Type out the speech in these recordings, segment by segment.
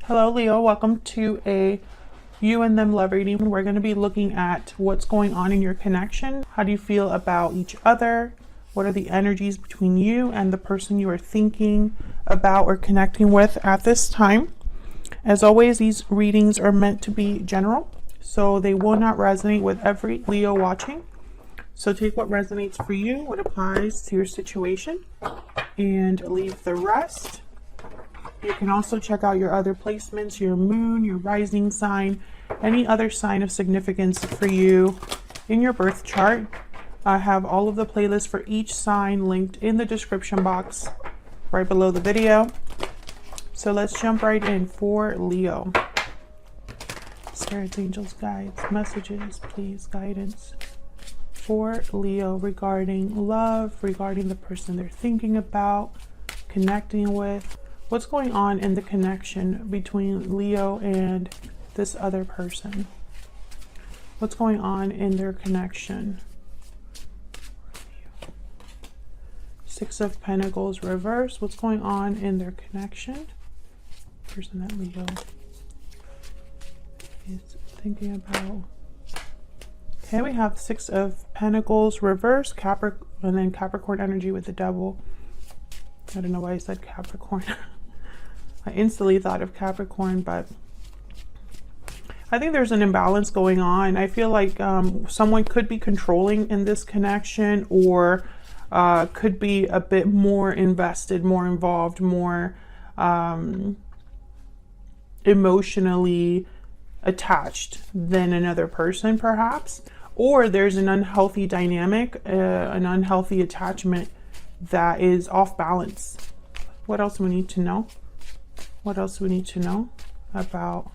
Hello, Leo. Welcome to a you and them love reading. We're going to be looking at what's going on in your connection. How do you feel about each other? What are the energies between you and the person you are thinking about or connecting with at this time? As always, these readings are meant to be general, so they will not resonate with every Leo watching. So take what resonates for you, what applies to your situation, and leave the rest. You can also check out your other placements, your moon, your rising sign, any other sign of significance for you in your birth chart. I have all of the playlists for each sign linked in the description box right below the video. So let's jump right in for Leo. Spirits, angels, guides, messages, please, guidance for Leo regarding love, regarding the person they're thinking about, connecting with. What's going on in the connection between Leo and this other person? What's going on in their connection? Six of Pentacles reverse. What's going on in their connection? Person that Leo is thinking about. Okay, we have Six of Pentacles reverse, Capricorn, and then Capricorn energy with the Devil. I don't know why I said Capricorn. I instantly thought of Capricorn, but I think there's an imbalance going on. I feel like someone could be controlling in this connection, or could be a bit more invested, more involved, more emotionally attached than another person, perhaps. Or there's an unhealthy dynamic, an unhealthy attachment that is off balance. What else do we need to know? What else do we need to know about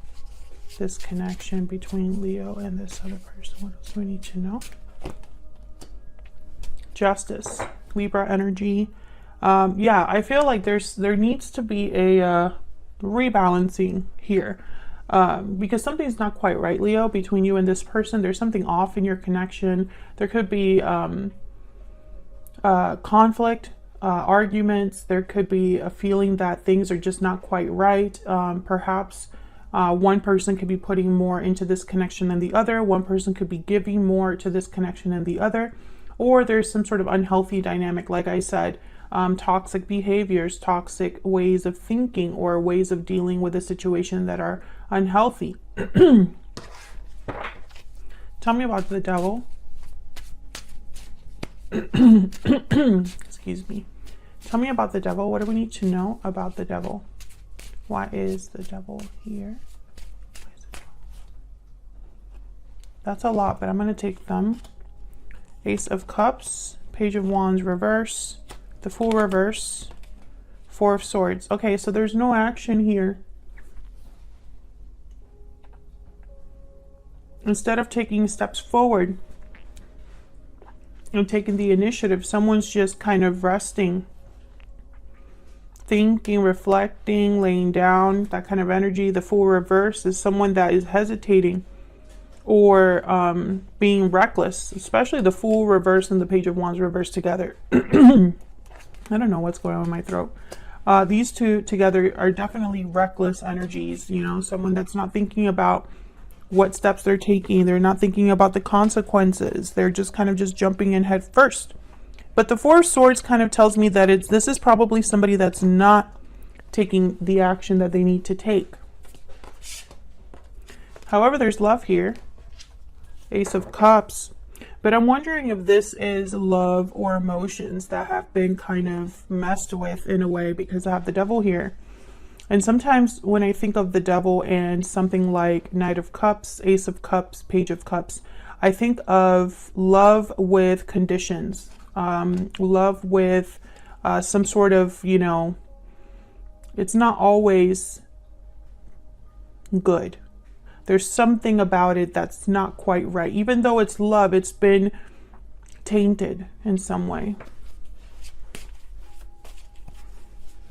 this connection between Leo and this other person? What else do we need to know? Justice, Libra energy. Yeah, I feel like there needs to be a rebalancing here, because something's not quite right, Leo, between you and this person. There's something off in your connection. There could be conflict, arguments. There could be a feeling that things are just not quite right. Perhaps one person could be putting more into this connection than the other. One person could be giving more to this connection than the other. Or there's some sort of unhealthy dynamic, like I said, toxic behaviors, toxic ways of thinking, or ways of dealing with a situation that are unhealthy. Tell me about the Devil. Excuse me. Tell me about the Devil. What do we need to know about the Devil? Why is the Devil here? That's a lot, but I'm going to take them. Ace of Cups, Page of Wands reverse, the Fool reverse, Four of Swords. Okay, so there's no action here. Instead of taking steps forward and taking the initiative, someone's just kind of resting, thinking, reflecting, laying down, that kind of energy. The Fool reverse is someone that is hesitating or being reckless, especially the Fool reverse and the Page of Wands reverse together. I don't know what's going on in my throat. These two together are definitely reckless energies, you know, someone that's not thinking about what steps they're taking. They're not thinking about the consequences. They're just kind of just jumping in head first. But the Four of Swords kind of tells me that this is probably somebody that's not taking the action that they need to take. However, there's love here. Ace of Cups. But I'm wondering if this is love or emotions that have been kind of messed with in a way, because I have the Devil here. And sometimes when I think of the Devil and something like Knight of Cups, Ace of Cups, Page of Cups, I think of love with conditions, love with some sort of, you know, it's not always good. There's something about it that's not quite right. Even though it's love, it's been tainted in some way.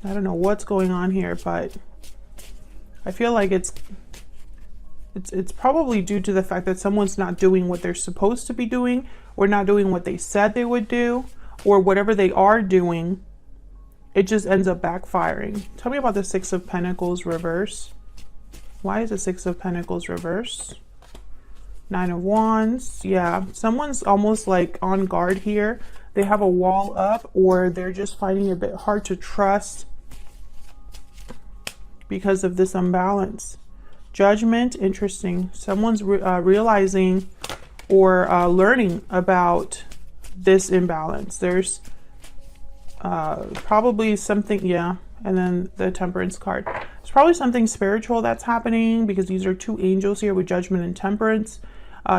I don't know what's going on here, but I feel like it's probably due to the fact that someone's not doing what they're supposed to be doing, or not doing what they said they would do, or whatever they are doing, it just ends up backfiring. Tell me about the Six of Pentacles reverse. Why is the Six of Pentacles reversed? Nine of Wands. Yeah, someone's almost like on guard here. They have a wall up, or they're just finding it a bit hard to trust because of this imbalance. Judgment, interesting. Someone's realizing or learning about this imbalance. There's probably something, yeah. And then the Temperance card. It's probably something spiritual that's happening, because these are two angels here with Judgment and Temperance.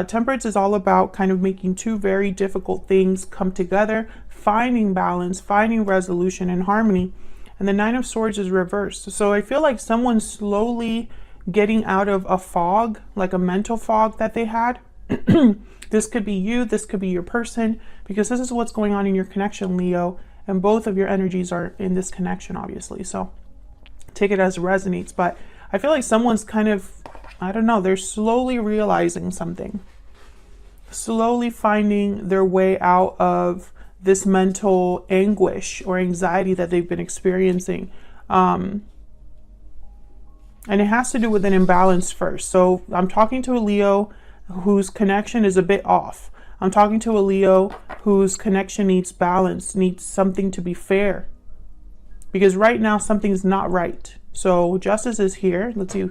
Temperance is all about kind of making two very difficult things come together, finding balance, finding resolution and harmony. And the Nine of Swords is reversed. So I feel like someone's slowly getting out of a fog, like a mental fog that they had. This could be you, this could be your person, because this is what's going on in your connection, Leo. And both of your energies are in this connection, obviously. So take it as resonates. But I feel like someone's kind of, I don't know, they're slowly realizing something. Slowly finding their way out of this mental anguish or anxiety that they've been experiencing. And it has to do with an imbalance first. So I'm talking to a Leo whose connection is a bit off. I'm talking to a Leo whose connection needs balance, needs something to be fair. Because right now something's not right. So Justice is here. Let's see,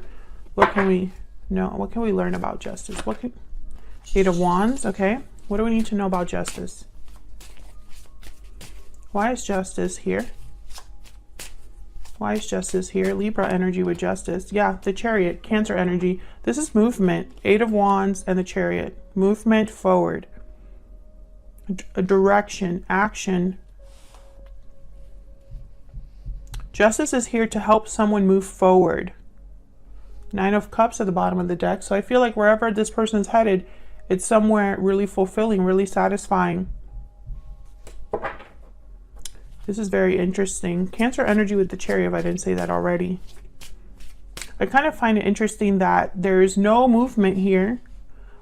what can we know? What can we learn about Justice? Eight of Wands, okay. What do we need to know about Justice? Why is Justice here? Why is Justice here? Libra energy with Justice. Yeah, the Chariot, Cancer energy. This is movement. Eight of Wands and the Chariot. Movement forward. A direction, action. Justice is here to help someone move forward. Nine of Cups at the bottom of the deck. So I feel like wherever this person's headed, it's somewhere really fulfilling, really satisfying. This is very interesting. Cancer energy with the Chariot, if I didn't say that already. I kind of find it interesting that there's no movement here,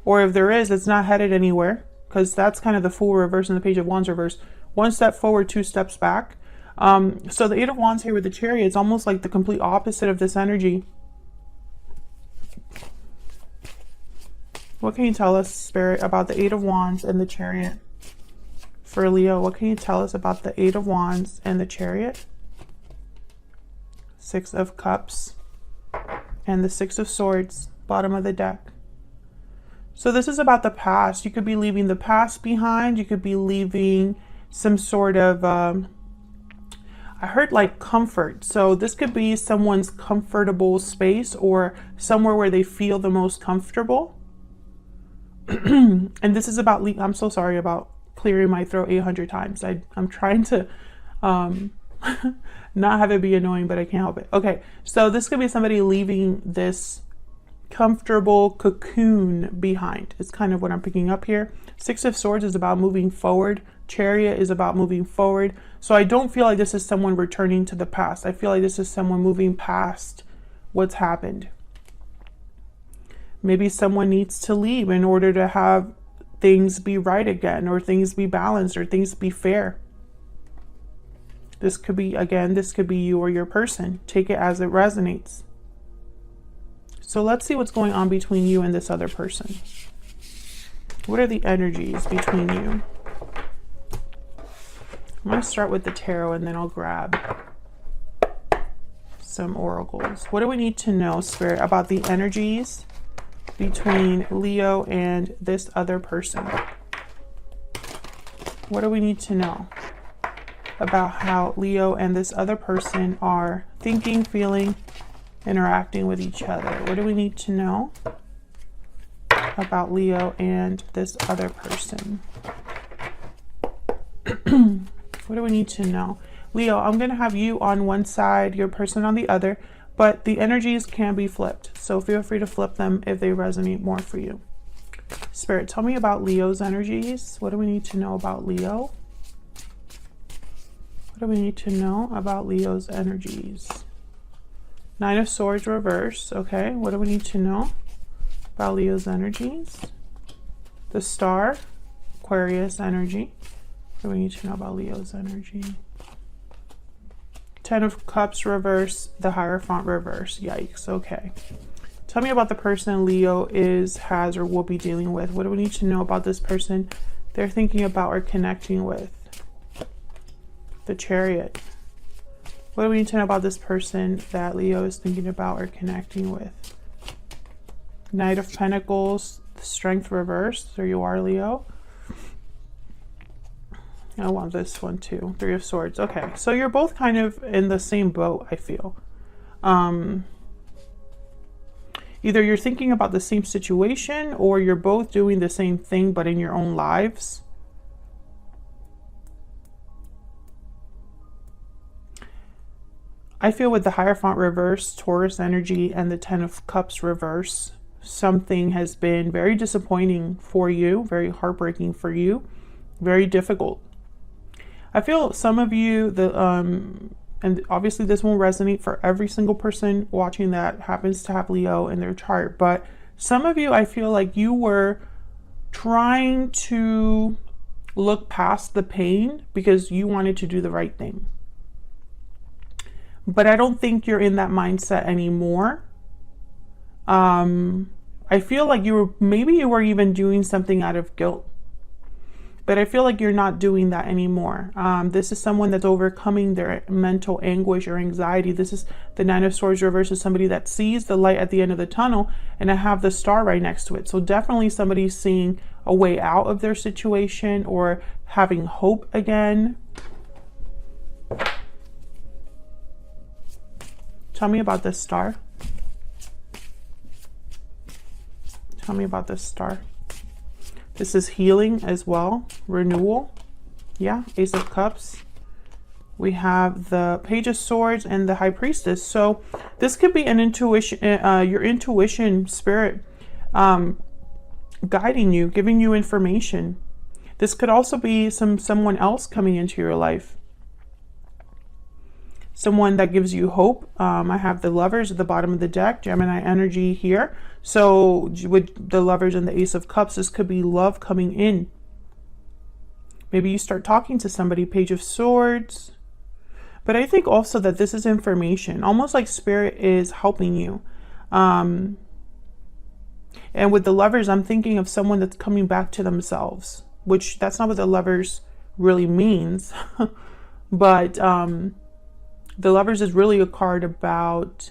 or if there is, it's not headed anywhere, because that's kind of the Fool reverse and the Page of Wands reverse. One step forward, two steps back. So the Eight of Wands here with the Chariot is almost like the complete opposite of this energy. What can you tell us, Spirit, about the Eight of Wands and the Chariot? For Leo, what can you tell us about the Eight of Wands and the Chariot? Six of Cups and the Six of Swords, bottom of the deck. So this is about the past. You could be leaving the past behind. You could be leaving some sort of, I heard like comfort. So this could be someone's comfortable space, or somewhere where they feel the most comfortable. And this is about, I'm so sorry about clearing my throat 800 times. I'm trying to not have it be annoying, but I can't help it. Okay, so this could be somebody leaving this comfortable cocoon behind. It's kind of what I'm picking up here. Six of Swords is about moving forward. Chariot is about moving forward. So I don't feel like this is someone returning to the past. I feel like this is someone moving past what's happened. Maybe someone needs to leave in order to have things be right again, or things be balanced, or things be fair. This could be, again, this could be you or your person. Take it as it resonates. So let's see what's going on between you and this other person. What are the energies between you? I'm going to start with the tarot, and then I'll grab some oracles. What do we need to know, Spirit, about the energies between Leo and this other person? What do we need to know about how Leo and this other person are thinking, feeling, interacting with each other? What do we need to know about Leo and this other person? What do we need to know? Leo, I'm going to have you on one side, your person on the other, but the energies can be flipped. So feel free to flip them if they resonate more for you. Spirit, tell me about Leo's energies. What do we need to know about Leo? What do we need to know about Leo's energies? Nine of Swords reverse. Okay, what do we need to know about Leo's energies? The Star, Aquarius energy. What do we need to know about Leo's energy? Ten of Cups reverse, the Hierophant reverse. Yikes, okay. Tell me about the person Leo has, or will be dealing with. What do we need to know about this person they're thinking about or connecting with? The Chariot. What do we need to know about this person that Leo is thinking about or connecting with? Knight of Pentacles, Strength reversed. There you are, Leo. I want this one too. Three of Swords. Okay, so you're both kind of in the same boat, I feel. Either you're thinking about the same situation, or you're both doing the same thing but in your own lives. I feel with the Hierophant reverse, Taurus energy, and the Ten of Cups reverse, something has been very disappointing for you, very heartbreaking for you, very difficult. I feel some of you, and obviously this won't resonate for every single person watching that happens to have Leo in their chart, but some of you, I feel like you were trying to look past the pain because you wanted to do the right thing. But I don't think you're in that mindset anymore. I feel like maybe you were even doing something out of guilt. But I feel like you're not doing that anymore. This is someone that's overcoming their mental anguish or anxiety. This is the Nine of Swords reverse, is somebody that sees the light at the end of the tunnel, and I have the star right next to it. So definitely somebody seeing a way out of their situation or having hope again. Tell me about this star. Tell me about this star. This is healing as well, renewal. Yeah, Ace of Cups. We have the Page of Swords and the High Priestess. So this could be an intuition, your intuition spirit guiding you, giving you information. This could also be someone else coming into your life. Someone that gives you hope. I have the Lovers at the bottom of the deck, Gemini energy here. So with the Lovers and the Ace of Cups, this could be love coming in. Maybe you start talking to somebody, Page of Swords. But I think also that this is information, almost like Spirit is helping you. And with the Lovers, I'm thinking of someone that's coming back to themselves, which that's not what the Lovers really means. But the Lovers is really a card about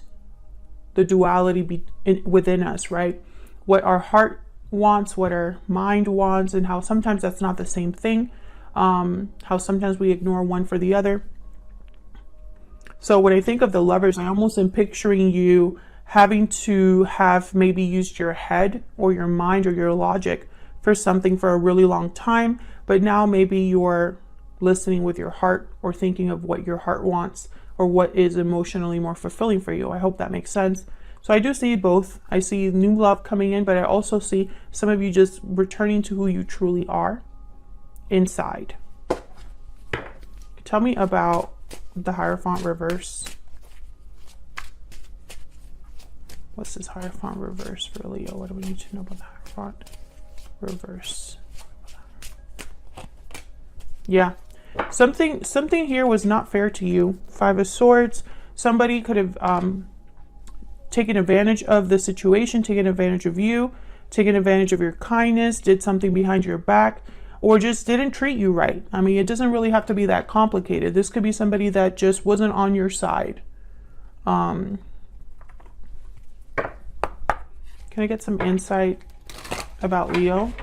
the duality within us, right? What our heart wants, what our mind wants, and how sometimes that's not the same thing. How sometimes we ignore one for the other. So when I think of the Lovers, I almost am picturing you having to have maybe used your head or your mind or your logic for something for a really long time, but now maybe you're listening with your heart or thinking of what your heart wants or what is emotionally more fulfilling for you. I hope that makes sense. So I do see both. I see new love coming in, but I also see some of you just returning to who you truly are inside. Tell me about the Hierophant reverse. What's this Hierophant reverse for Leo? What do we need to know about the Hierophant reverse? Yeah. Something here was not fair to you. Five of Swords. Somebody could have taken advantage of the situation, taken advantage of you, taken advantage of your kindness, did something behind your back, or just didn't treat you right. I mean, it doesn't really have to be that complicated. This could be somebody that just wasn't on your side. Can I get some insight about Leo?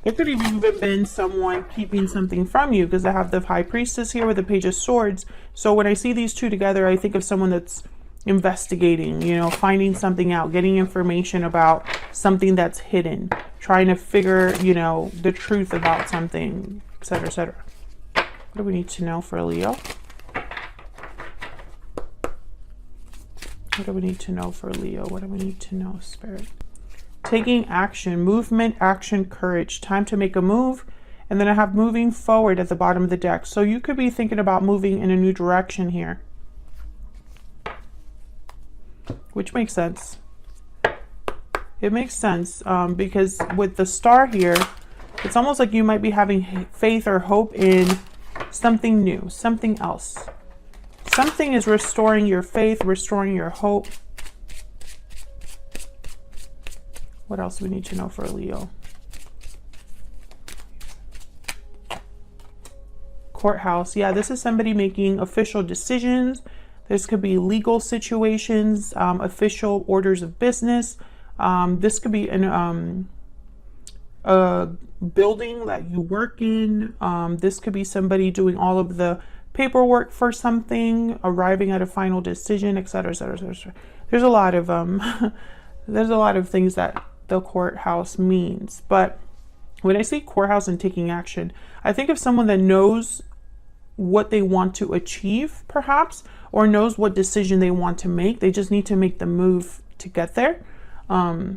There could have even been someone keeping something from you, because I have the High Priestess here with the Page of Swords. So when I see these two together, I think of someone that's investigating, you know, finding something out, getting information about something that's hidden, trying to figure, you know, the truth about something, etc., etc. What do we need to know for Leo? What do we need to know for Leo? What do we need to know, Spirit? Taking action, movement, action, courage. Time to make a move. And then I have moving forward at the bottom of the deck. So you could be thinking about moving in a new direction here, which makes sense. It makes sense because with the star here, it's almost like you might be having faith or hope in something new, something else, Something is restoring your faith, restoring your hope. What else do we need to know for Leo? Courthouse. Yeah, this is somebody making official decisions. This could be legal situations, official orders of business. This could be a building that you work in. This could be somebody doing all of the paperwork for something, arriving at a final decision, etc., etc., etc. There's a lot of there's a lot of things that the courthouse means. But when I say courthouse and taking action, I think of someone that knows what they want to achieve, perhaps, or knows what decision they want to make. They just need to make the move to get there. I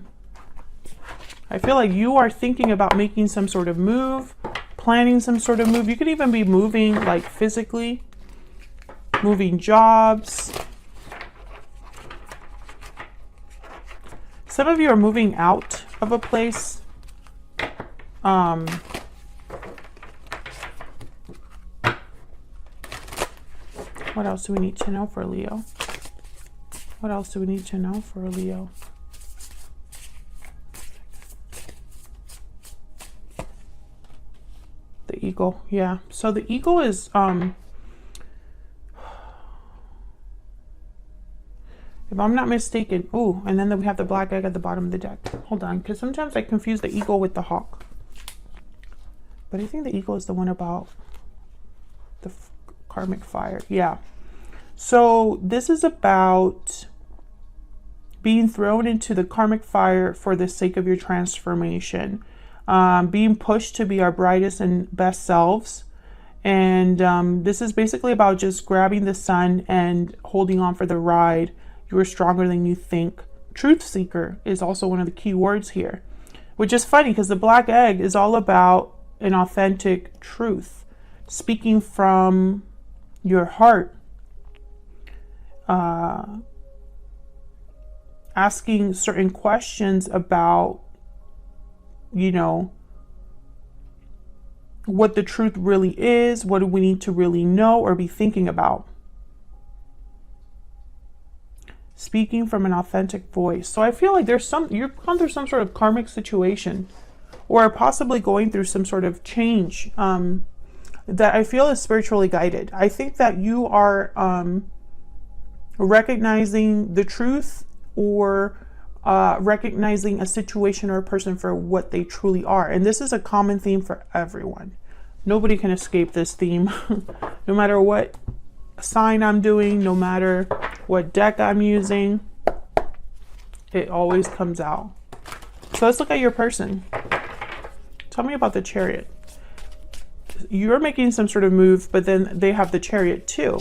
feel like you are thinking about making some sort of move, planning some sort of move. You could even be moving, like physically, moving jobs. Some of you are moving out of a place. What else do we need to know for Leo? What else do we need to know for Leo? The eagle. Yeah. So the eagle is if I'm not mistaken. Oh, and then we have the black egg at the bottom of the deck. Hold on, because sometimes I confuse the eagle with the hawk. But I think the eagle is the one about the karmic fire. Yeah. So this is about being thrown into the karmic fire for the sake of your transformation. Being pushed to be our brightest and best selves. And this is basically about just grabbing the sun and holding on for the ride. You are stronger than you think. Truth seeker is also one of the key words here, which is funny because the black egg is all about an authentic truth, speaking from your heart, asking certain questions about, you know, what the truth really is. What do we need to really know or be thinking about? Speaking from an authentic voice. So I feel like you've gone through some sort of karmic situation, or possibly going through some sort of change that I feel is spiritually guided. I think that you are recognizing the truth, or recognizing a situation or a person for what they truly are. And this is a common theme for everyone. Nobody can escape this theme. No matter what sign I'm doing, no matter what deck I'm using, it always comes out. So let's look at your person. Tell me about the Chariot. You're making some sort of move, but then they have the Chariot too.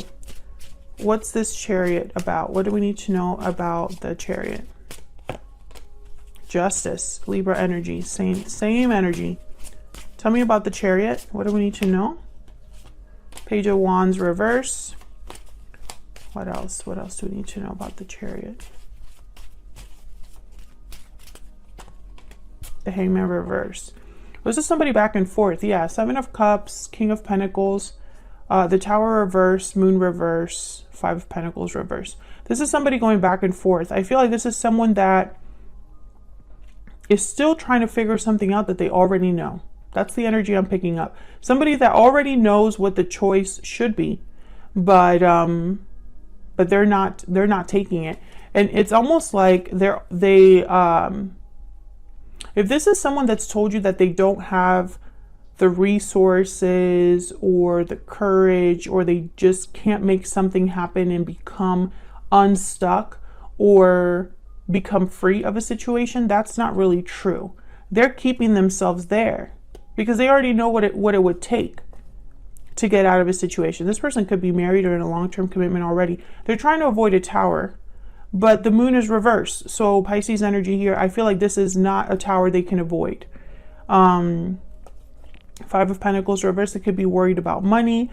What's this Chariot about? What do we need to know about the Chariot? Justice, Libra energy, same energy. Tell me about the Chariot. What do we need to know? Page of Wands reverse. What else? What else do we need to know about the Chariot? The Hangman reverse. This is somebody back and forth. Yeah, Seven of Cups, King of Pentacles, the Tower reverse, Moon reverse, Five of Pentacles reverse. This is somebody going back and forth. I feel like this is someone that is still trying to figure something out that they already know. That's the energy I'm picking up. Somebody that already knows what the choice should be, but they're not taking it. And it's almost like if this is someone that's told you that they don't have the resources or the courage, or they just can't make something happen and become unstuck or become free of a situation, that's not really true. They're keeping themselves there because they already know what it would take to get out of a situation. This person could be married or in a long-term commitment already. They're trying to avoid a tower, but the moon is reversed. So Pisces energy here, I feel like this is not a tower they can avoid. Five of Pentacles reverse, they could be worried about money.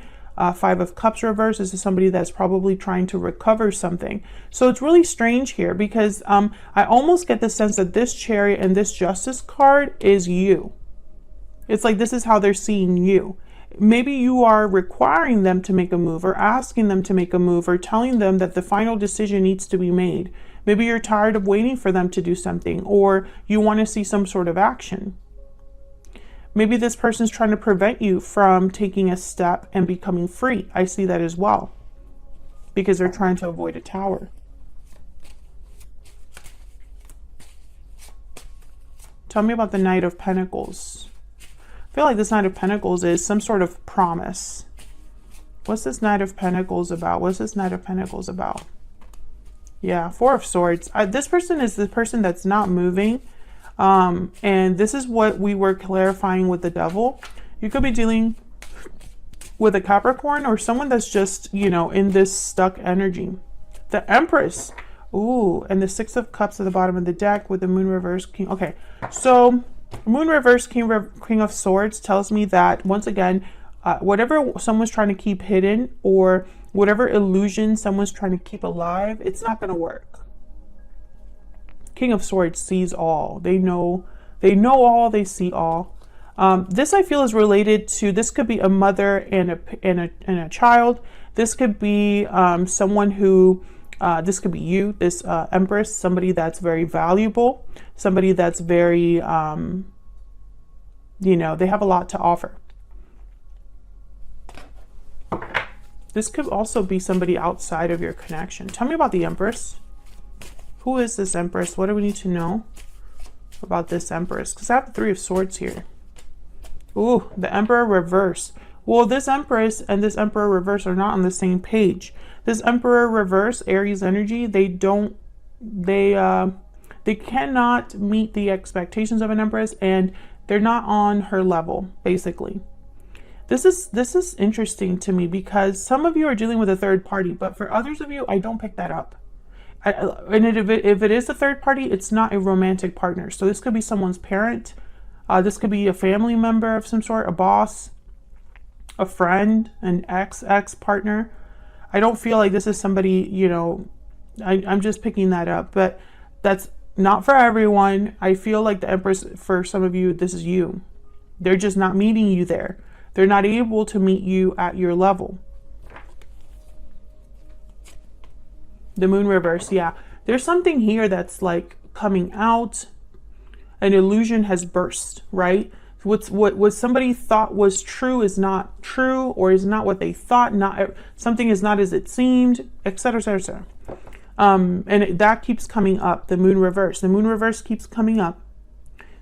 Five of Cups reverse, this is somebody that's probably trying to recover something. So it's really strange here because I almost get the sense that this Chariot and this Justice card is you. It's like this is how they're seeing you. maybe you are requiring them to make a move, or asking them to make a move, or telling them that the final decision needs to be made. Maybe you're tired of waiting for them to do something, or you want to see some sort of action. Maybe this person's trying to prevent you from taking a step and becoming free. I see that as well, because they're trying to avoid a tower. Tell me about the Knight of Pentacles. I feel like this Knight of Pentacles is some sort of promise. What's this Knight of Pentacles about? What's this Knight of Pentacles about? Yeah, Four of Swords. This person is the person that's not moving. And this is what we were clarifying with the Devil. You could be dealing with a Capricorn, or someone that's just, you know, in this stuck energy. The Empress. Ooh, and the Six of Cups at the bottom of the deck with the Moon reverse, King. Okay, so Moon reverse, King of Swords tells me that, once again, whatever someone's trying to keep hidden, or whatever illusion someone's trying to keep alive, it's not going to work. King of Swords sees all. They know all, they see all. This, I feel, is related to, this could be a mother and a child. This could be someone who, this could be you, this Empress, somebody that's very valuable, somebody that's very, you know, they have a lot to offer. This could also be somebody outside of your connection. Tell me about the Empress. Who is this Empress? What do we need to know about this Empress? Because I have the Three of Swords here. Ooh, the Emperor reverse. Well, this Empress and this Emperor reverse are not on the same page. This Emperor reverse, Aries energy, they cannot meet the expectations of an Empress, and they're not on her level, basically. This is interesting to me, because some of you are dealing with a third party, but for others of you, I don't pick that up. And if it is a third party, it's not a romantic partner. So this could be someone's parent. This could be a family member of some sort, a boss, a friend, an ex partner. I don't feel like this is somebody, you know, I'm just picking that up, but that's not for everyone. I feel like the Empress, for some of you, this is you. They're just not meeting you there. They're not able to meet you at your level. The Moon reverse, yeah. There's something here that's like coming out. An illusion has burst, right? What somebody thought was true is not true, or is not what they thought. Something is not as it seemed, etc., etc., and that keeps coming up. The Moon reverse. The Moon reverse keeps coming up.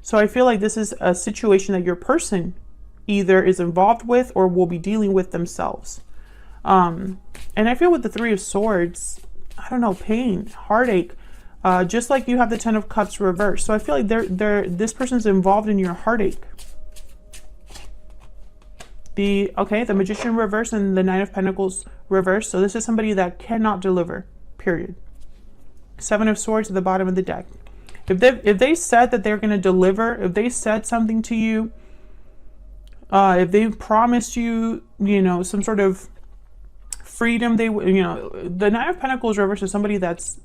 So I feel like this is a situation that your person either is involved with or will be dealing with themselves. And I feel with the Three of Swords, I don't know, pain, heartache, just like you have the Ten of Cups reversed. So I feel like this person's involved in your heartache. The Magician reverse and the Nine of Pentacles reverse. So this is somebody that cannot deliver, period. Seven of Swords at the bottom of the deck. If they said that they're going to deliver, if they said something to you, if they promised you, you know, some sort of freedom, the Nine of Pentacles reverse is somebody that's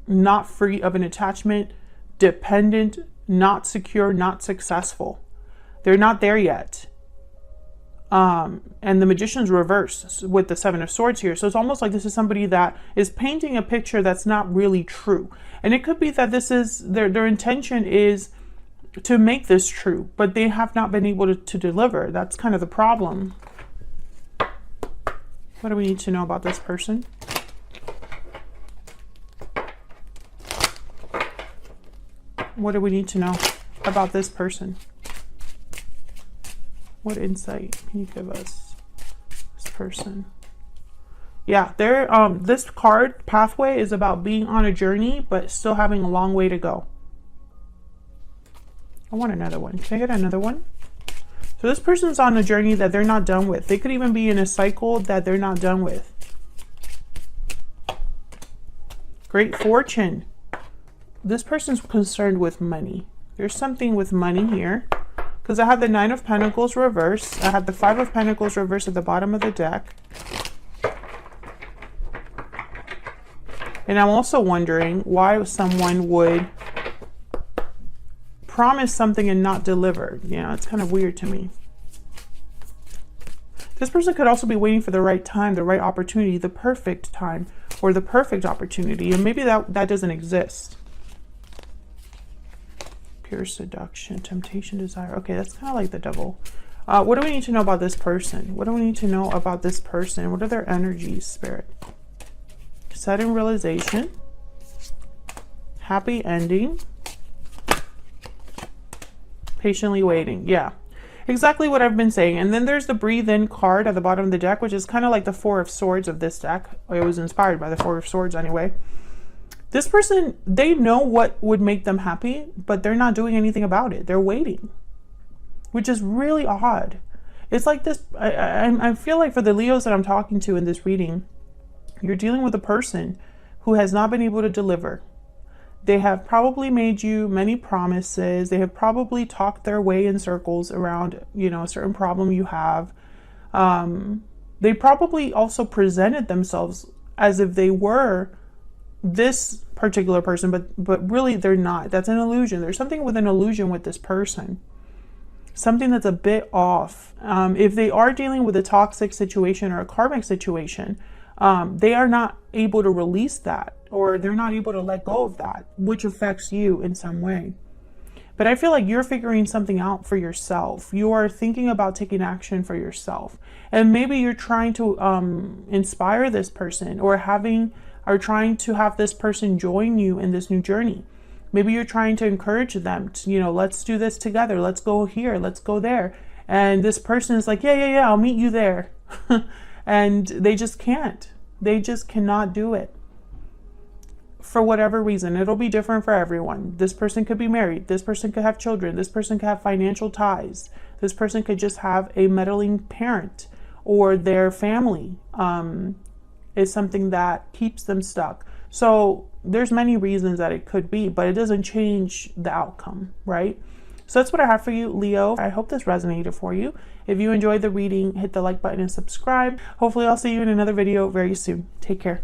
not free of an attachment, dependent, not secure, not successful. They're not there yet. And the Magician's reverse with the Seven of Swords here. So it's almost like this is somebody that is painting a picture that's not really true. And it could be that this is their intention is to make this true, but they have not been able to deliver. That's kind of the problem. What do we need to know about this person? What do we need to know about this person? What insight can you give us? This person. Yeah, this card, Pathway, is about being on a journey, but still having a long way to go. I want another one. Can I get another one? So this person's on a journey that they're not done with. They could even be in a cycle that they're not done with. Great Fortune. This person's concerned with money. There's something with money here. Because I have the Nine of Pentacles reverse. I have the Five of Pentacles reverse at the bottom of the deck. And I'm also wondering why someone would promise something and not deliver. Yeah, it's kind of weird to me. This person could also be waiting for the right time, the right opportunity, the perfect time, or the perfect opportunity. And maybe that doesn't exist. Pure seduction, temptation, desire. Okay, that's kind of like the devil. What do we need to know about this person? What do we need to know about this person? What are their energies, Spirit? Sudden realization. Happy ending. Patiently waiting. Yeah. Exactly what I've been saying. And then there's the breathe in card at the bottom of the deck, which is kind of like the Four of Swords of this deck. It was inspired by the Four of Swords anyway. This person, they know what would make them happy, but they're not doing anything about it. They're waiting, which is really odd. It's like this, I feel like for the Leos that I'm talking to in this reading, you're dealing with a person who has not been able to deliver. They have probably made you many promises. They have probably talked their way in circles around, you know, a certain problem you have. They probably also presented themselves as if they were this particular person, but really they're not. That's an illusion. There's something with an illusion with this person. Something that's a bit off. If they are dealing with a toxic situation or a karmic situation, they are not able to release that, or they're not able to let go of that, which affects you in some way. But I feel like you're figuring something out for yourself. You are thinking about taking action for yourself. And maybe you're trying to inspire this person, or trying to have this person join you in this new journey. Maybe you're trying to encourage them to, you know, let's do this together. Let's go here. Let's go there. And this person is like, yeah, I'll meet you there. And they just can't. They just cannot do it. For whatever reason, it'll be different for everyone. This person could be married. This person could have children. This person could have financial ties. This person could just have a meddling parent, or their family is something that keeps them stuck. So there's many reasons that it could be, but it doesn't change the outcome, right? So that's what I have for you, Leo. I hope this resonated for you. If you enjoyed the reading, hit the like button and subscribe. Hopefully I'll see you in another video very soon. Take care.